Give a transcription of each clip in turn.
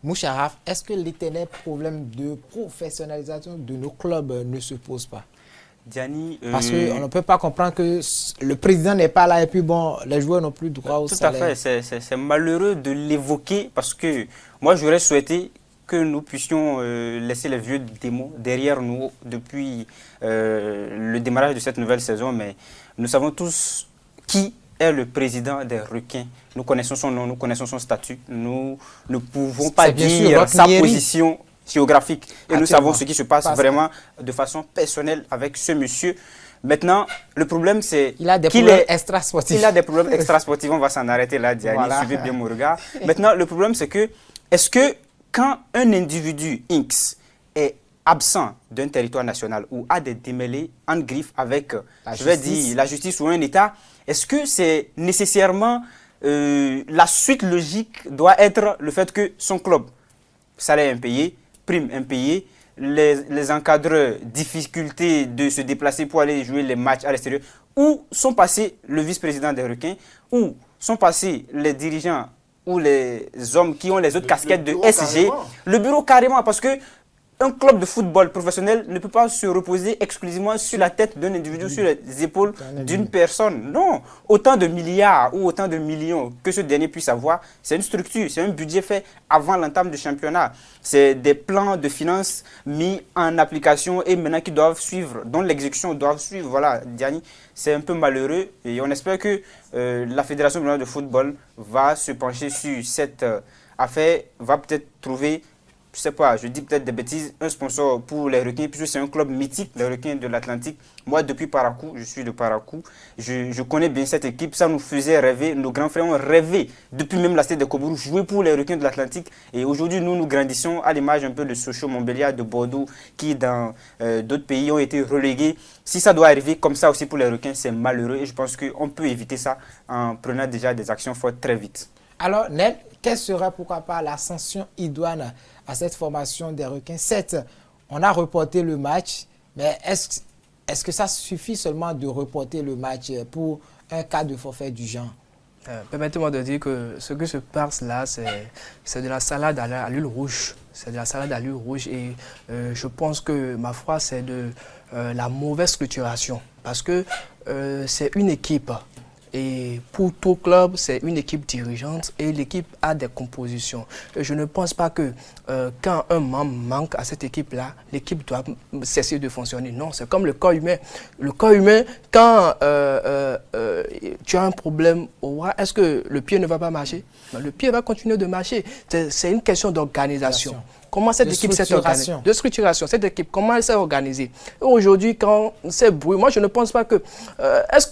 Moucharaf, est-ce que l'éternel problème de professionnalisation de nos clubs ne se pose pas? Diani, Parce qu'on ne peut pas comprendre que le président n'est pas là et puis bon, les joueurs n'ont plus droit au salaire. Tout à fait, c'est malheureux de l'évoquer parce que moi j'aurais souhaité que nous puissions laisser les vieux démons derrière nous depuis le démarrage de cette nouvelle saison, mais nous savons tous qui est le président des Requins. Nous connaissons son nom, nous connaissons son statut, nous ne pouvons pas dire sa position géographique et nous savons ce qui se passe vraiment de façon personnelle avec ce monsieur. Maintenant, le problème c'est qu'il a des problèmes extrasportifs. Il a des problèmes extrasportifs, on va s'en arrêter là, Diani, suivez bien mon regard. Maintenant, le problème c'est que, est-ce que quand un individu X est absent d'un territoire national ou a des démêlés en griffe avec, je vais dire, la justice ou un État, est-ce que c'est nécessairement la suite logique doit être le fait que son club, salaire impayé, prime impayée, les encadreurs, difficulté de se déplacer pour aller jouer les matchs à l'extérieur, où sont passés le vice-président des Requins, où sont passés les dirigeants ou les hommes qui ont les autres casquettes de SG, le bureau carrément, parce que un club de football professionnel ne peut pas se reposer exclusivement sur la tête d'un individu, sur les épaules d'une personne. Non, autant de milliards ou autant de millions que ce dernier puisse avoir, c'est une structure, c'est un budget fait avant l'entame du championnat. C'est des plans de finances mis en application et maintenant qui doivent suivre, dont l'exécution doit suivre. Voilà, Diani, c'est un peu malheureux et on espère que la Fédération de football va se pencher sur cette affaire, va peut-être trouver, je sais pas, je dis peut-être des bêtises, un sponsor pour les Requins, puisque c'est un club mythique, les Requins de l'Atlantique. Moi, depuis Parakou, je suis de Parakou, je connais bien cette équipe, ça nous faisait rêver, nos grands frères ont rêvé, depuis même la Stade de Kobourou, jouer pour les Requins de l'Atlantique. Et aujourd'hui, nous grandissons à l'image un peu de Sochaux, Montbéliard, de Bordeaux, qui dans d'autres pays ont été relégués. Si ça doit arriver comme ça aussi pour les Requins, c'est malheureux et je pense qu'on peut éviter ça en prenant déjà des actions fortes très vite. Alors, Nel, quelle serait pourquoi pas la sanction idoine à cette formation des Requins? Certes, on a reporté le match, mais est-ce que ça suffit seulement de reporter le match pour un cas de forfait du genre? Permettez-moi de dire que ce que se passe là, c'est de la salade à l'huile rouge. C'est de la salade à l'huile rouge et je pense que, ma foi, c'est de la mauvaise structuration. Parce que c'est une équipe. Et pour tout club, c'est une équipe dirigeante et l'équipe a des compositions. Et je ne pense pas que quand un membre manque à cette équipe-là, l'équipe doit cesser de fonctionner. Non, c'est comme le corps humain. Le corps humain, quand tu as un problème au bras, est-ce que le pied ne va pas marcher? Non, le pied va continuer de marcher. C'est une question d'organisation. Comment cette équipe s'est organisée? De structuration. Cette équipe, comment elle s'est organisée? Aujourd'hui, quand c'est bruit, moi je ne pense pas que...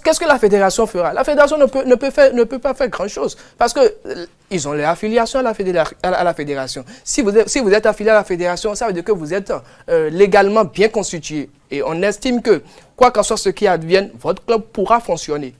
Qu'est-ce que la fédération fera? La fédération ne peut pas faire grand-chose. Parce qu'ils ont les affiliations à la fédération. Si vous êtes affilié à la fédération, ça veut dire que vous êtes légalement bien constitué. Et on estime que, quoi qu'en soit ce qui advienne, votre club pourra fonctionner.